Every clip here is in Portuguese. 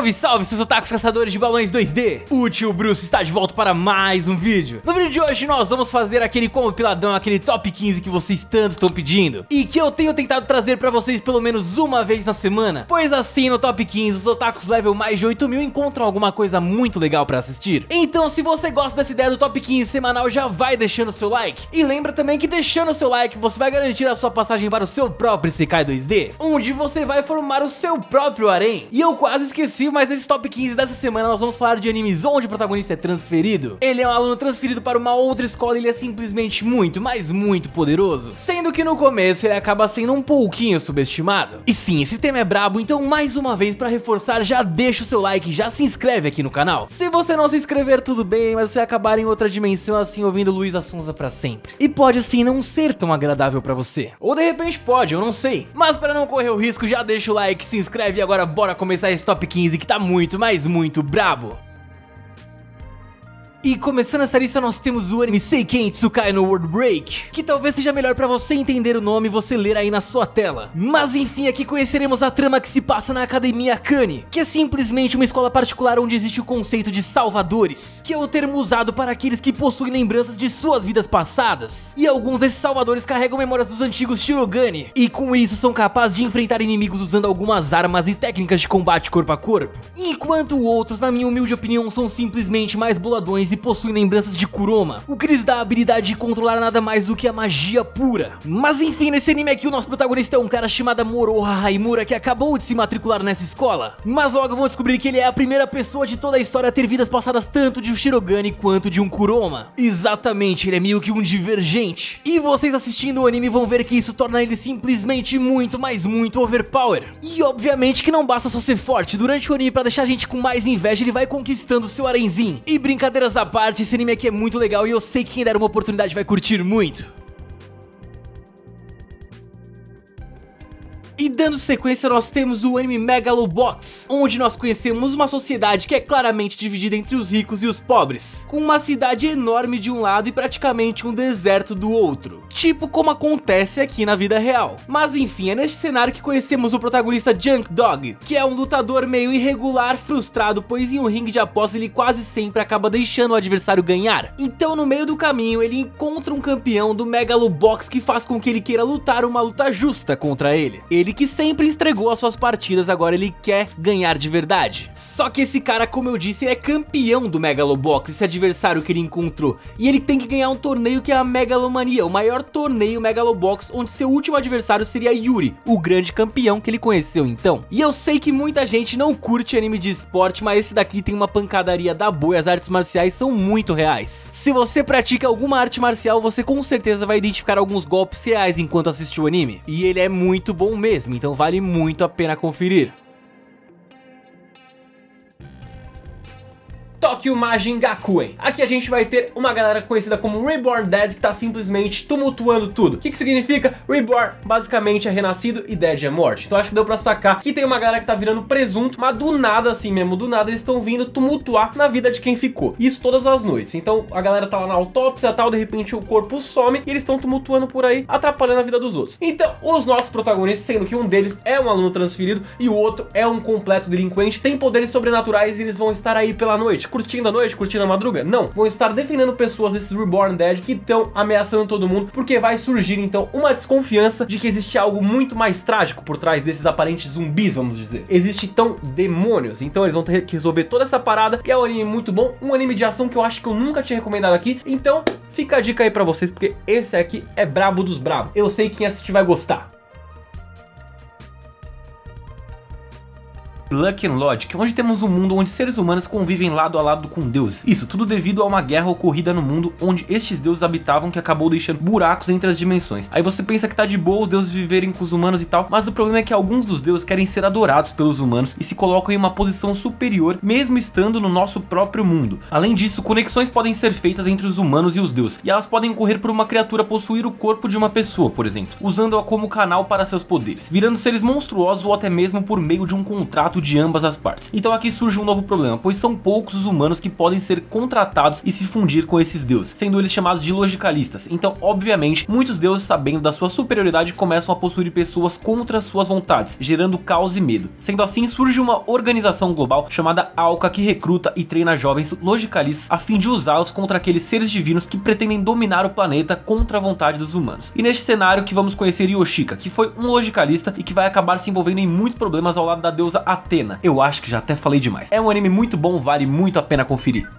Salve, salve, seus otakus caçadores de balões 2D! O tio Bruce está de volta para mais um vídeo. No vídeo de hoje nós vamos fazer aquele compiladão, aquele top 15 que vocês tanto estão pedindo e que eu tenho tentado trazer pra vocês pelo menos uma vez na semana, pois assim no top 15 os otakus level mais de 8.000 encontram alguma coisa muito legal pra assistir. Então se você gosta dessa ideia do top 15 semanal, já vai deixando o seu like. E lembra também que deixando o seu like você vai garantir a sua passagem para o seu próprio Isekai 2D, onde você vai formar o seu próprio harém. E eu quase esqueci, mas nesse top 15 dessa semana nós vamos falar de animes onde o protagonista é transferido. Ele é um aluno transferido para uma outra escola e ele é simplesmente muito, mas muito poderoso, sendo que no começo ele acaba sendo um pouquinho subestimado. E sim, esse tema é brabo, então mais uma vez pra reforçar, já deixa o seu like e já se inscreve aqui no canal. Se você não se inscrever, tudo bem, mas você vai acabar em outra dimensão assim ouvindo Luísa Sonza pra sempre. E pode assim não ser tão agradável pra você. Ou de repente pode, eu não sei. Mas para não correr o risco, já deixa o like, se inscreve e agora bora começar esse top 15 que tá muito, mas muito brabo. E começando essa lista nós temos o anime Seiken Tsukai no World Break, que talvez seja melhor pra você entender o nome e você ler aí na sua tela. Mas enfim, aqui conheceremos a trama que se passa na Academia Akane, que é simplesmente uma escola particular onde existe o conceito de salvadores, que é o termo usado para aqueles que possuem lembranças de suas vidas passadas. E alguns desses salvadores carregam memórias dos antigos Shirogane, e com isso são capazes de enfrentar inimigos usando algumas armas e técnicas de combate corpo a corpo. Enquanto outros, na minha humilde opinião, são simplesmente mais boladões e possuem lembranças de Kuroma, o que lhes dá a habilidade de controlar nada mais do que a magia pura. Mas enfim, nesse anime aqui o nosso protagonista é um cara chamado Moroha Haimura, que acabou de se matricular nessa escola, mas logo vão descobrir que ele é a primeira pessoa de toda a história a ter vidas passadas tanto de um Shirogane quanto de um Kuroma. Exatamente, ele é meio que um divergente. E vocês assistindo o anime vão ver que isso torna ele simplesmente muito, mas muito overpower. E obviamente que não basta só ser forte, durante o anime pra deixar a gente com mais inveja ele vai conquistando o seu harenzinho. E brincadeiras à parte, esse anime aqui é muito legal e eu sei que quem der uma oportunidade vai curtir muito. E dando sequência nós temos o anime Megalobox, onde nós conhecemos uma sociedade que é claramente dividida entre os ricos e os pobres, com uma cidade enorme de um lado e praticamente um deserto do outro, tipo como acontece aqui na vida real. Mas enfim, é neste cenário que conhecemos o protagonista Junk Dog, que é um lutador meio irregular, frustrado, pois em um ringue de aposta ele quase sempre acaba deixando o adversário ganhar. Então no meio do caminho ele encontra um campeão do Megalobox que faz com que ele queira lutar uma luta justa contra ele. Ele que sempre entregou as suas partidas, agora ele quer ganhar de verdade. Só que esse cara, como eu disse, é campeão do Megalobox, esse adversário que ele encontrou, e ele tem que ganhar um torneio que é a Megalomania, o maior torneio Megalobox, onde seu último adversário seria Yuri, o grande campeão que ele conheceu então. E eu sei que muita gente não curte anime de esporte, mas esse daqui tem uma pancadaria da boa e as artes marciais são muito reais. Se você pratica alguma arte marcial, você com certeza vai identificar alguns golpes reais enquanto assiste o anime, e ele é muito bom mesmo, então vale muito a pena conferir. Tokyo Majin Gakuen. Aqui a gente vai ter uma galera conhecida como Reborn Dead, que tá simplesmente tumultuando tudo. O que significa? Reborn basicamente é renascido e Dead é morte. Então acho que deu pra sacar que tem uma galera que tá virando presunto, mas do nada, assim mesmo, do nada eles estão vindo tumultuar na vida de quem ficou. Isso todas as noites. Então a galera tá lá na autópsia e tal, de repente o corpo some e eles estão tumultuando por aí, atrapalhando a vida dos outros. Então os nossos protagonistas, sendo que um deles é um aluno transferido e o outro é um completo delinquente, tem poderes sobrenaturais e eles vão estar aí pela noite, curtindo a noite, curtindo a madruga? Não, vão estar defendendo pessoas desses Reborn Dead que estão ameaçando todo mundo, porque vai surgir então uma desconfiança de que existe algo muito mais trágico por trás desses aparentes zumbis, vamos dizer. Existem então demônios, então eles vão ter que resolver toda essa parada, e é um anime muito bom, um anime de ação que eu acho que eu nunca tinha recomendado aqui, então fica a dica aí pra vocês, porque esse aqui é brabo dos brabo. Eu sei que quem assistir vai gostar. Luck and Logic, onde temos um mundo onde seres humanos convivem lado a lado com deuses. Isso tudo devido a uma guerra ocorrida no mundo onde estes deuses habitavam, que acabou deixando buracos entre as dimensões. Aí você pensa que tá de boa os deuses viverem com os humanos e tal, mas o problema é que alguns dos deuses querem ser adorados pelos humanos e se colocam em uma posição superior, mesmo estando no nosso próprio mundo. Além disso, conexões podem ser feitas entre os humanos e os deuses, e elas podem ocorrer por uma criatura possuir o corpo de uma pessoa, por exemplo, usando-a como canal para seus poderes, virando seres monstruosos ou até mesmo por meio de um contrato conhecimento de ambas as partes. Então aqui surge um novo problema, pois são poucos os humanos que podem ser contratados e se fundir com esses deuses, sendo eles chamados de logicalistas. Então, obviamente, muitos deuses, sabendo da sua superioridade, começam a possuir pessoas contra suas vontades, gerando caos e medo. Sendo assim, surge uma organização global chamada Alca, que recruta e treina jovens logicalistas a fim de usá-los contra aqueles seres divinos que pretendem dominar o planeta contra a vontade dos humanos. E neste cenário que vamos conhecer Yoshika, que foi um logicalista e que vai acabar se envolvendo em muitos problemas ao lado da deusa Athena. Eu acho que já até falei demais. É um anime muito bom, vale muito a pena conferir.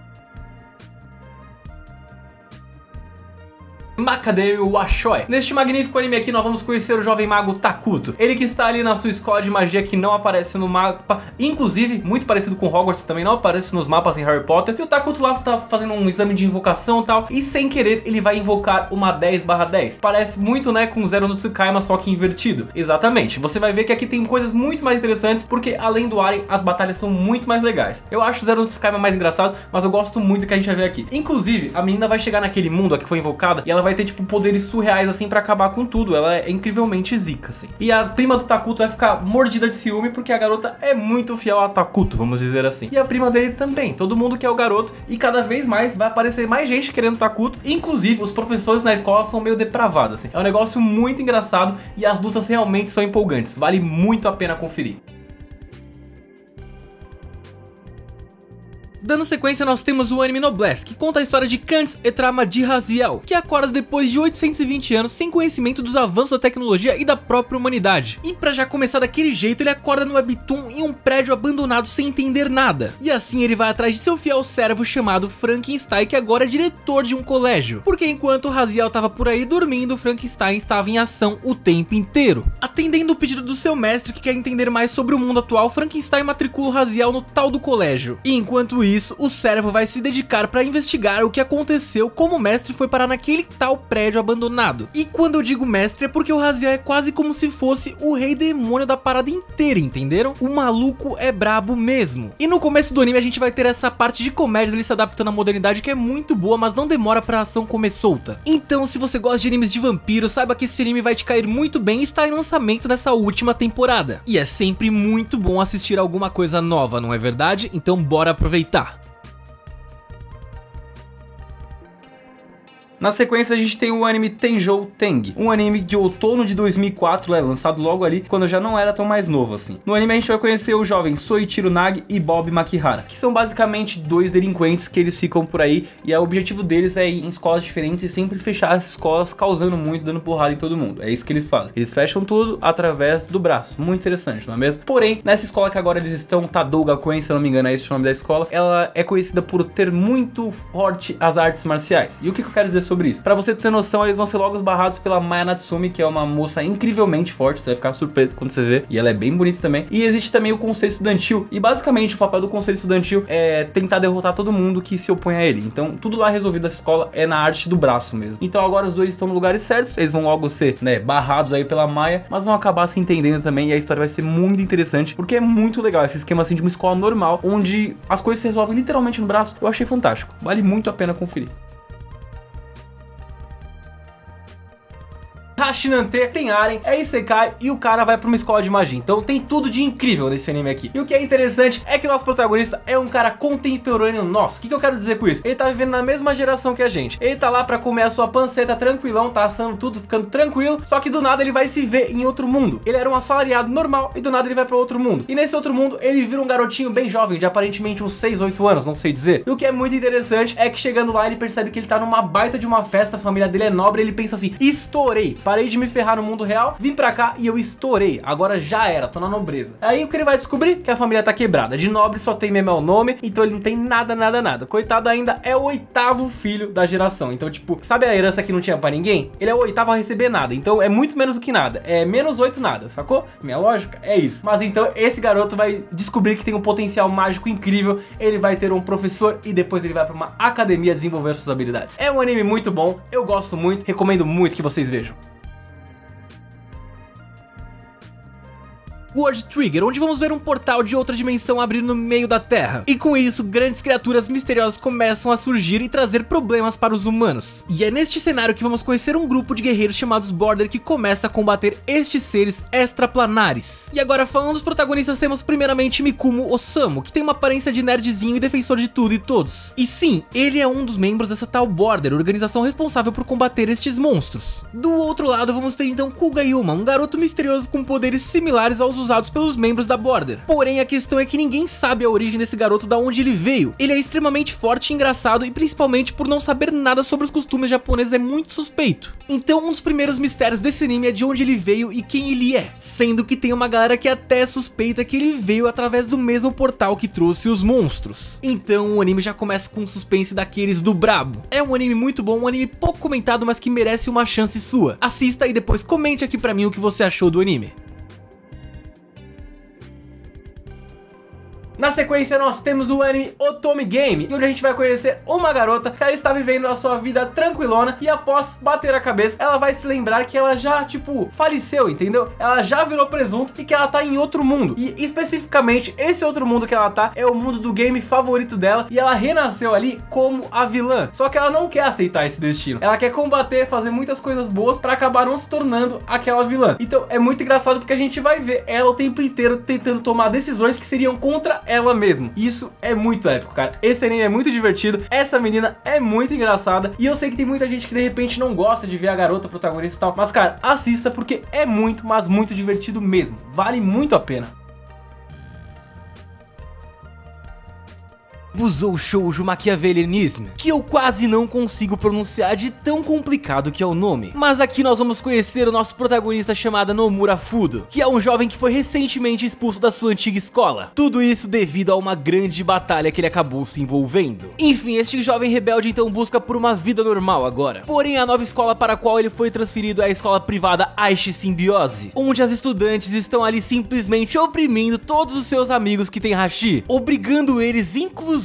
Macadamia Washoi. Neste magnífico anime aqui nós vamos conhecer o jovem mago Takuto. Ele que está ali na sua escola de magia que não aparece no mapa, inclusive muito parecido com Hogwarts, também não aparece nos mapas em Harry Potter. E o Takuto lá está fazendo um exame de invocação e tal, e sem querer ele vai invocar uma 10/10. Parece muito, né, com Zero no Tsukaima, só que invertido. Exatamente, você vai ver que aqui tem coisas muito mais interessantes, porque além do Aren, as batalhas são muito mais legais. Eu acho o Zero no Tsukaima mais engraçado, mas eu gosto muito do que a gente vai ver aqui. Inclusive, a menina vai chegar naquele mundo que foi invocada e ela vai ter tipo poderes surreais assim pra acabar com tudo. Ela é incrivelmente zica assim. E a prima do Takuto vai ficar mordida de ciúme porque a garota é muito fiel a Takuto, vamos dizer assim. E a prima dele também. Todo mundo quer o garoto e cada vez mais vai aparecer mais gente querendo Takuto. Inclusive os professores na escola são meio depravados assim. É um negócio muito engraçado e as lutas realmente são empolgantes. Vale muito a pena conferir. Dando sequência, nós temos o anime Noblesse, que conta a história de Kants Etrama de Raziel, que acorda depois de 820 anos sem conhecimento dos avanços da tecnologia e da própria humanidade. E pra já começar daquele jeito, ele acorda no Webtoon em um prédio abandonado sem entender nada. E assim ele vai atrás de seu fiel servo chamado Frankenstein, que agora é diretor de um colégio. Porque enquanto Raziel tava por aí dormindo, Frankenstein estava em ação o tempo inteiro. Atendendo o pedido do seu mestre que quer entender mais sobre o mundo atual, Frankenstein matricula o Raziel no tal do colégio. E enquanto isso, o servo vai se dedicar para investigar o que aconteceu, como o mestre foi parar naquele tal prédio abandonado. E quando eu digo mestre é porque o Raziel é quase como se fosse o rei demônio da parada inteira, entenderam? O maluco é brabo mesmo. E no começo do anime a gente vai ter essa parte de comédia dele se adaptando à modernidade que é muito boa, mas não demora pra ação comer solta. Então se você gosta de animes de vampiro, saiba que esse anime vai te cair muito bem e está em lançamento nessa última temporada. E é sempre muito bom assistir alguma coisa nova, não é verdade? Então bora aproveitar. Na sequência a gente tem o anime Tenjou Teng, um anime de outono de 2004, lançado logo ali quando eu já não era tão mais novo assim. No anime a gente vai conhecer os jovens Soichiro Nagi e Bob Makihara, que são basicamente dois delinquentes que eles ficam por aí e o objetivo deles é ir em escolas diferentes e sempre fechar as escolas, causando muito, dando porrada em todo mundo. É isso que eles fazem. Eles fecham tudo através do braço. Muito interessante, não é mesmo? Porém, nessa escola que agora eles estão, Tadou Gakuen, se eu não me engano é esse o nome da escola, ela é conhecida por ter muito forte as artes marciais. E o que eu quero dizer sobre isso? Pra você ter noção, eles vão ser logo esbarrados pela Maya Natsumi, que é uma moça incrivelmente forte, você vai ficar surpreso quando você vê, e ela é bem bonita também. E existe também o Conselho Estudantil, e basicamente o papel do Conselho Estudantil é tentar derrotar todo mundo que se opõe a ele. Então tudo lá resolvido nessa escola é na arte do braço mesmo. Então agora os dois estão no lugares certos, eles vão logo ser, né, barrados aí pela Maya, mas vão acabar se entendendo também, e a história vai ser muito interessante, porque é muito legal esse esquema assim de uma escola normal, onde as coisas se resolvem literalmente no braço. Eu achei fantástico, vale muito a pena conferir. Hashinante tem Aren, é Isekai e o cara vai pra uma escola de magia. Então tem tudo de incrível nesse anime aqui. E o que é interessante é que o nosso protagonista é um cara contemporâneo nosso. O que eu quero dizer com isso? Ele tá vivendo na mesma geração que a gente. Ele tá lá pra comer a sua panceta tranquilão, tá assando tudo, ficando tranquilo. Só que do nada ele vai se ver em outro mundo. Ele era um assalariado normal e do nada ele vai pra outro mundo. E nesse outro mundo ele vira um garotinho bem jovem, de aparentemente uns 6, 8 anos, não sei dizer. E o que é muito interessante é que chegando lá ele percebe que ele tá numa baita de uma festa, a família dele é nobre e ele pensa assim: estourei. Parei de me ferrar no mundo real, vim pra cá e eu estourei. Agora já era, tô na nobreza. Aí o que ele vai descobrir? Que a família tá quebrada. De nobre só tem mesmo o nome, então ele não tem nada, nada, nada. Coitado ainda é o 8º filho da geração. Então, tipo, sabe a herança que não tinha pra ninguém? Ele é o 8º a receber nada. Então é muito menos do que nada. É menos 8 nada, sacou? Minha lógica é isso. Mas então esse garoto vai descobrir que tem um potencial mágico incrível. Ele vai ter um professor e depois ele vai pra uma academia desenvolver suas habilidades. É um anime muito bom, eu gosto muito, recomendo muito que vocês vejam. World Trigger, onde vamos ver um portal de outra dimensão abrir no meio da Terra. E com isso, grandes criaturas misteriosas começam a surgir e trazer problemas para os humanos. E é neste cenário que vamos conhecer um grupo de guerreiros chamados Border que começa a combater estes seres extraplanares. E agora, falando dos protagonistas, temos primeiramente Mikumo Osamu, que tem uma aparência de nerdzinho e defensor de tudo e todos. E sim, ele é um dos membros dessa tal Border, organização responsável por combater estes monstros. Do outro lado, vamos ter então Kugayuma, um garoto misterioso com poderes similares aos usados pelos membros da Border. Porém, a questão é que ninguém sabe a origem desse garoto, da onde ele veio. Ele é extremamente forte e engraçado, e principalmente por não saber nada sobre os costumes japoneses é muito suspeito. Então, um dos primeiros mistérios desse anime é de onde ele veio e quem ele é, sendo que tem uma galera que até suspeita que ele veio através do mesmo portal que trouxe os monstros. Então o anime já começa com um suspense daqueles do brabo. É um anime muito bom, um anime pouco comentado, mas que merece uma chance sua. Assista e depois comente aqui pra mim o que você achou do anime. Na sequência nós temos o anime Otome Game, onde a gente vai conhecer uma garota que ela está vivendo a sua vida tranquilona e após bater a cabeça, ela vai se lembrar que ela já, tipo, faleceu, entendeu? Ela já virou presunto e que ela tá em outro mundo. E especificamente, esse outro mundo que ela tá é o mundo do game favorito dela e ela renasceu ali como a vilã. Só que ela não quer aceitar esse destino. Ela quer combater, fazer muitas coisas boas pra acabar não se tornando aquela vilã. Então é muito engraçado porque a gente vai ver ela o tempo inteiro tentando tomar decisões que seriam contra ela mesma. Isso é muito épico, cara. Esse anime é muito divertido, essa menina é muito engraçada e eu sei que tem muita gente que de repente não gosta de ver a garota protagonista e tal, mas cara, assista porque é muito, mas muito divertido mesmo. Vale muito a pena. Busou Shoujo Maquiavelianismo, que eu quase não consigo pronunciar de tão complicado que é o nome. Mas aqui nós vamos conhecer o nosso protagonista chamado Nomura Fudo, que é um jovem que foi recentemente expulso da sua antiga escola. Tudo isso devido a uma grande batalha que ele acabou se envolvendo. Enfim, este jovem rebelde então busca por uma vida normal agora. Porém, a nova escola para a qual ele foi transferido é a escola privada Aichi Symbiose, onde as estudantes estão ali simplesmente oprimindo todos os seus amigos que têm hashi, obrigando eles inclusive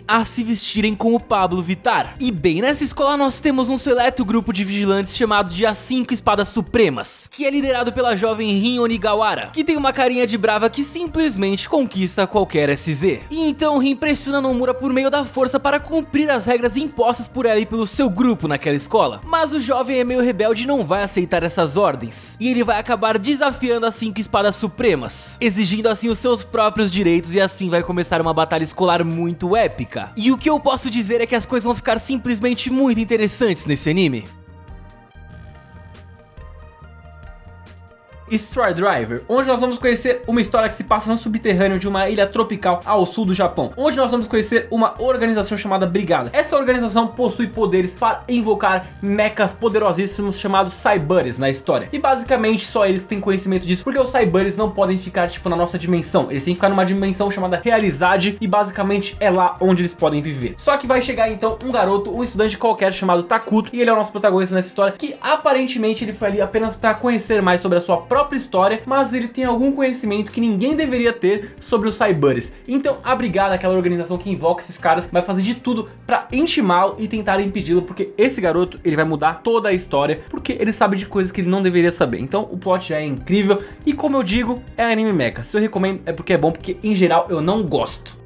a se vestirem como Pablo Vittar. E bem, nessa escola nós temos um seleto grupo de vigilantes chamado de As 5 Espadas Supremas, que é liderado pela jovem Rin Onigawara, que tem uma carinha de brava que simplesmente conquista qualquer SZ. E então Rin pressiona Nomura por meio da força para cumprir as regras impostas por ela e pelo seu grupo naquela escola. Mas o jovem é meio rebelde e não vai aceitar essas ordens, e ele vai acabar desafiando as 5 Espadas Supremas, exigindo assim os seus próprios direitos, e assim vai começar uma batalha escolar muito épica. E o que eu posso dizer é que as coisas vão ficar simplesmente muito interessantes nesse anime. Star Driver, onde nós vamos conhecer uma história que se passa no subterrâneo de uma ilha tropical ao sul do Japão, onde nós vamos conhecer uma organização chamada Brigada. Essa organização possui poderes para invocar mechas poderosíssimos chamados Cybuddies na história, e basicamente só eles têm conhecimento disso, porque os Cybuddies não podem ficar tipo na nossa dimensão, eles têm que ficar numa dimensão chamada Realidade, e basicamente é lá onde eles podem viver. Só que vai chegar então um garoto, um estudante qualquer chamado Takuto, e ele é o nosso protagonista nessa história, que aparentemente ele foi ali apenas para conhecer mais sobre a sua própria história, mas ele tem algum conhecimento que ninguém deveria ter sobre os Cybuddies. Então a Brigada, aquela organização que invoca esses caras, vai fazer de tudo pra intimá-lo e tentar impedi-lo, porque esse garoto, ele vai mudar toda a história, porque ele sabe de coisas que ele não deveria saber. Então o plot já é incrível, e como eu digo, é anime mecha. Se eu recomendo é porque é bom, porque em geral eu não gosto.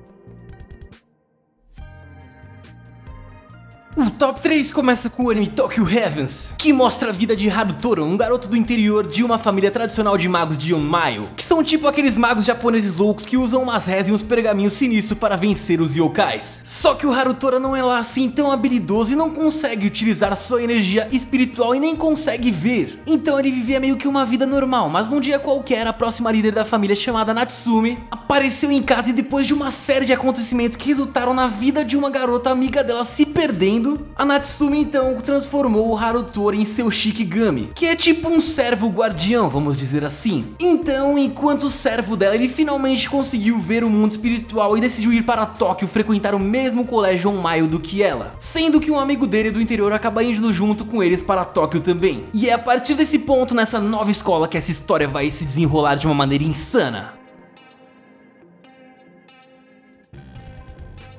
O top 3 começa com o anime Tokyo Heavens, que mostra a vida de Harutoro, um garoto do interior de uma família tradicional de magos de Yonmayo, que são tipo aqueles magos japoneses loucos que usam umas rés e uns pergaminhos sinistros para vencer os yokais. Só que o Harutoro não é lá assim tão habilidoso e não consegue utilizar sua energia espiritual e nem consegue ver. Então ele vivia meio que uma vida normal, mas num dia qualquer a próxima líder da família, chamada Natsumi, apareceu em casa, e depois de uma série de acontecimentos que resultaram na vida de uma garota amiga dela se perdendo, a Natsumi então transformou o Harutoro em seu Shikigami, que é tipo um servo guardião, vamos dizer assim. Então, enquanto servo dela, ele finalmente conseguiu ver o mundo espiritual e decidiu ir para Tóquio frequentar o mesmo colégio Onmayo do que ela, sendo que um amigo dele do interior acaba indo junto com eles para Tóquio também. E é a partir desse ponto, nessa nova escola, que essa história vai se desenrolar de uma maneira insana.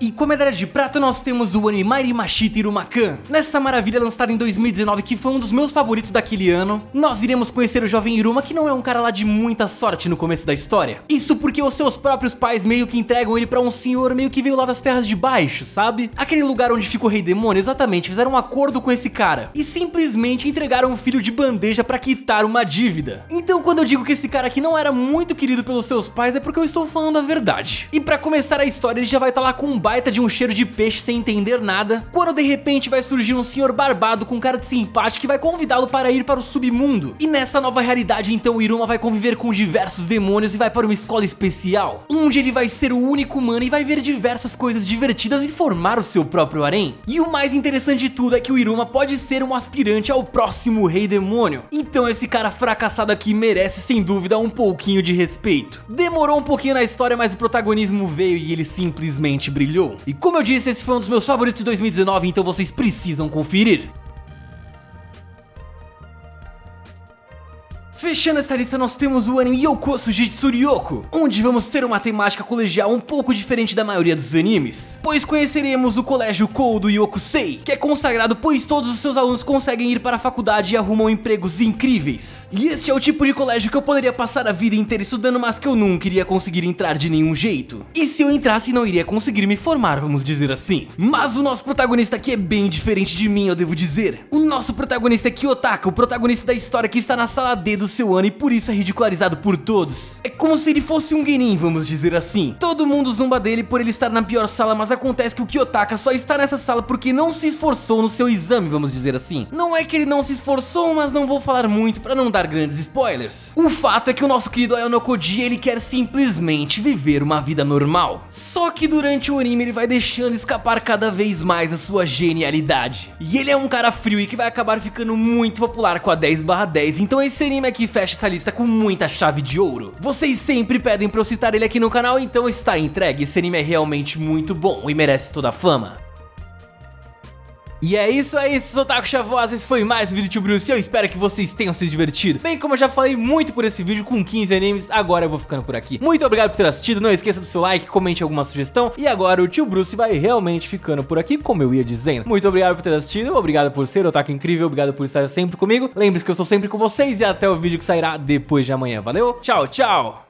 E com a medalha de prata nós temos o anime Mairi Mashita Irumakan. Nessa maravilha lançada em 2019, que foi um dos meus favoritos daquele ano, nós iremos conhecer o jovem Iruma, que não é um cara lá de muita sorte no começo da história. Isso porque os seus próprios pais meio que entregam ele pra um senhor meio que veio lá das terras de baixo, sabe? Aquele lugar onde fica o Rei Demônio, exatamente, fizeram um acordo com esse cara e simplesmente entregaram o filho de bandeja pra quitar uma dívida. Então quando eu digo que esse cara aqui não era muito querido pelos seus pais, é porque eu estou falando a verdade. E pra começar a história, ele já vai estar lá com um baita de um cheiro de peixe sem entender nada, quando de repente vai surgir um senhor barbado com cara de simpático que vai convidá-lo para ir para o submundo. E nessa nova realidade então o Iruma vai conviver com diversos demônios e vai para uma escola especial, onde ele vai ser o único humano e vai ver diversas coisas divertidas e formar o seu próprio harém. E o mais interessante de tudo é que o Iruma pode ser um aspirante ao próximo Rei Demônio. Então esse cara fracassado aqui merece sem dúvida um pouquinho de respeito. Demorou um pouquinho na história, mas o protagonismo veio e ele simplesmente brilhou. E como eu disse, esse foi um dos meus favoritos de 2019, então vocês precisam conferir. Fechando essa lista, nós temos o anime Yokoso Jitsu Ryoko, onde vamos ter uma temática colegial um pouco diferente da maioria dos animes, pois conheceremos o colégio Kou do Yokusei, que é consagrado pois todos os seus alunos conseguem ir para a faculdade e arrumam empregos incríveis. E este é o tipo de colégio que eu poderia passar a vida inteira estudando, mas que eu nunca iria conseguir entrar de nenhum jeito. E se eu entrasse, não iria conseguir me formar, vamos dizer assim. Mas o nosso protagonista aqui é bem diferente de mim, eu devo dizer. O nosso protagonista é Kiyotaka, o protagonista da história que está na sala D do seu ano e por isso é ridicularizado por todos. É como se ele fosse um genin, vamos dizer assim. Todo mundo zomba dele por ele estar na pior sala, mas acontece que o Kiyotaka só está nessa sala porque não se esforçou no seu exame, vamos dizer assim. Não é que ele não se esforçou, mas não vou falar muito para não dar grandes spoilers. O fato é que o nosso querido Aonokoji, ele quer simplesmente viver uma vida normal. Só que durante o anime ele vai deixando escapar cada vez mais a sua genialidade. E ele é um cara frio e que vai acabar ficando muito popular com a 10/10, então esse anime aqui fecha essa lista com muita chave de ouro. Vocês sempre pedem pra eu citar ele aqui no canal, então está entregue. Esse anime é realmente muito bom e merece toda a fama. E é isso, Otaku Chavoso, esse foi mais um vídeo do Tio Bruce e eu espero que vocês tenham se divertido. Bem, como eu já falei muito por esse vídeo com 15 animes, agora eu vou ficando por aqui. Muito obrigado por ter assistido, não esqueça do seu like, comente alguma sugestão. E agora o Tio Bruce vai realmente ficando por aqui, como eu ia dizendo. Muito obrigado por ter assistido, obrigado por ser Otaku incrível, obrigado por estar sempre comigo. Lembre-se que eu sou sempre com vocês e até o vídeo que sairá depois de amanhã. Valeu, tchau, tchau!